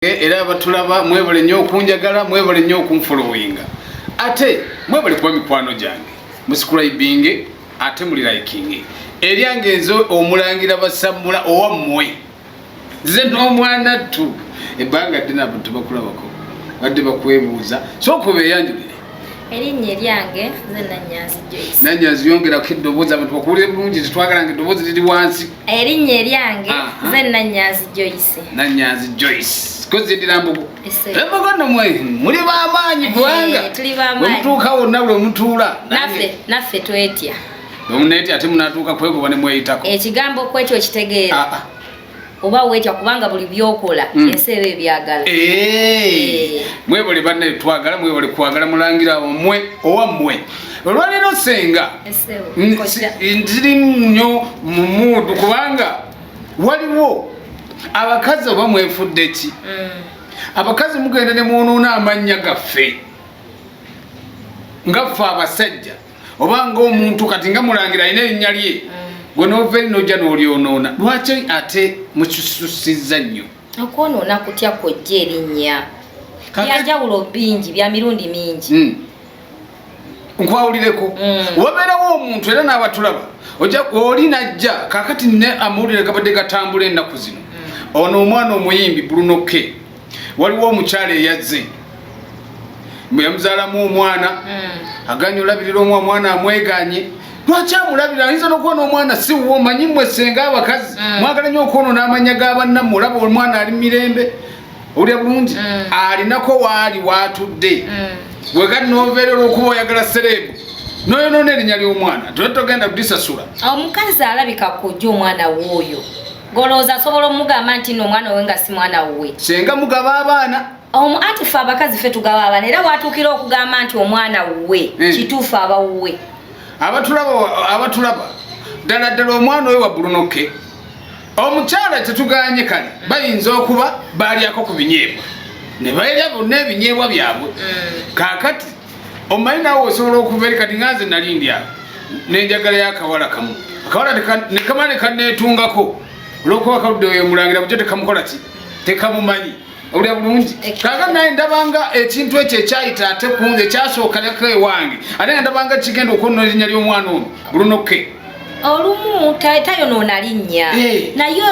Era batulaba mwebale nnyo okunjagala mwebale nnyo okunfollowinga ate mwebale kuba mikwano gyange musubscribing ate muli liking eryange ezo omulangira basamula owammwe nze n'omwana tu ebbanga ddina abantu bakulabako badde bakwebuuza so okubeeyanjulire erinnya eryange nze Nanyanzi Joyce. Nanyanzi yongerako eddoboozi abantu bakuwulire bulungi tetwagalanga eddoboozi liri wansi. Erinnya eryange nze Nanyanzi Joyce. Nanyanzi Joyce. Kozi ndirambuko. Embogono mwe muli bamaanyi bwanga. Tuli bamaanyi. Omutuuka wonna buli omutuula. Naffe twetya. Omuneti ate munatuuka kwekuba ne mweyitako. Ekigambo kwetyo kitegeera. Oba wetya kubanga buli byokola ensebe ebyagala. Mwebale banne twagala mwebale kwagala mulangira omwe owammwe. Olwaliro senga. Ndiri nnyo mu mudu kubanga waliwo abakazi oba mwefudde ki? Abakazi mugenda ne muonoona amannya gaffe. Ngaffe abasajja oba ng'omuntu kati nga mulangira alina erinnya lye. Gwe n'ova eri n'ojja n'olyonoona. Lwaki ate mukisusizza nnyo? Okwonoona kutya kwojja erinnya. Byanjawulo bingi, bya mirundi mingi. Nkwawulireko. Wabeerawo omuntu era n'abatulaba. Ojja oli najja kaakati ne amawulire gabadde gatambula ennaku zino. Ono omwana omuyimbi Bwino waliwo omukyala eyazze. Mwe yamuzaalamu omwana. Aganye olabirira omwana amweganye. Lwaki amulabira ayinza n'okuwona omwana si wo manyi mmwe senga abakazi mwagala nnyo okwonoona amanya g'abannammwe olaba omwana ali mirembe olya bulungi alinako waali waatudde wega noobeera olw'okuba oyagala serebu n'oyonoona erinnya ly'omwana togenda kulisasula. Omukazi alabika kujja omwana w'oyo golooza asobola omugamba nti nno omwana we nga si mwana wuwe senga mugaba abaana ati ffe abakazi ffe tugaba abaana era watuukira okugamba nti omwana wuwe kituufu aba wuwe. Abatulaba ddala ddala omwana oyo wa Bwino omukyala tetuganye kale bayinza okuba baalyako ku binyeebwa ne balya bonna ebinyeebwa byabwe kaakati omanyi naawe osobola okuva eri kati nganze nali ndyawo n'enjagala y'akawala kamu akawala ne kamala ne kanneetungako olw'okuba kaludde oyo mulangira bujja tekamukola ki tekamumanyi olya bulungi kaakati naye ndabanga ekintu ekyo ekyayita ate kunze ekyasookalako ewange ate nga ndabanga kigenda okwonoona erinnya ly'omwana ono Bwino olumu tayonoona linnya naye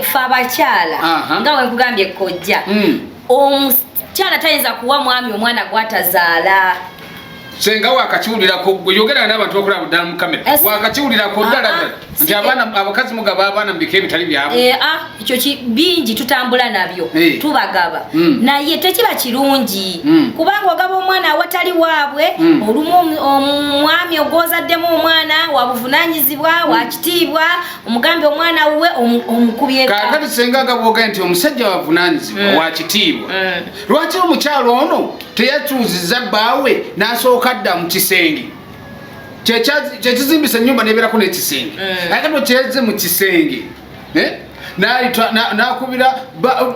ffe abakyala nga wenkugambye kojja omukyala tayinza kuwa mwami omwana gwatazaala senga wakakiwulirako gwe yogera n'abantu bakulaba ddala mu kamera wakakiwulirako ddala ddala nti abakazi mugaba abaana mu bika ebitali byabwe. Ekyo bingi tutambula nabyo tubagaba naye tekiba kirungi kubanga ogaba omwana awatali waabwe olumu omwami ogwozaddemu omwana wabuvunaanyizibwa wakitiibwa omugambe omwana wuwe omukubyeko. Kaakati senga agabwoga nti omusajja wavunaanyizibwa wakitiibwa lwaki omukyalo ono teyatuuzizza bbaawe n'asooka adda mu kisenge kyekizimbisa ennyumba nebeerako n'ekisenge akati kyeze mu kisenge n'akubira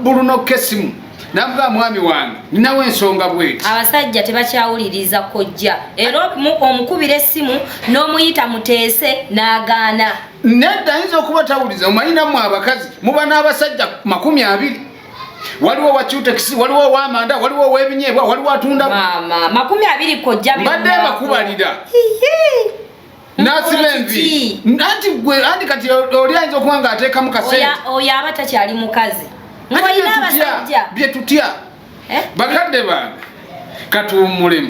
Bwino essimu n'avuga mwami wange ninawo ensonga bweti. Abasajja tebakyawuliriza kojja era omukubira essimu n'omuyita muteese n'agaana. Nedda ayinza okuba tawuliza omanyi nammwe abakazi muba n'abasajja 20. Waliwo wakyutekisi waliwo ow'amanda waliwo ow'ebinyeebwa waliwo atunda mama 20 kojja mbadde bakubalira nasiba envi anti kati oli ayinza okuba nga ateekamu kasente oyo aba takyali mukazi ngoyina abasajja bye tutya bakadde bange katuwummulemu.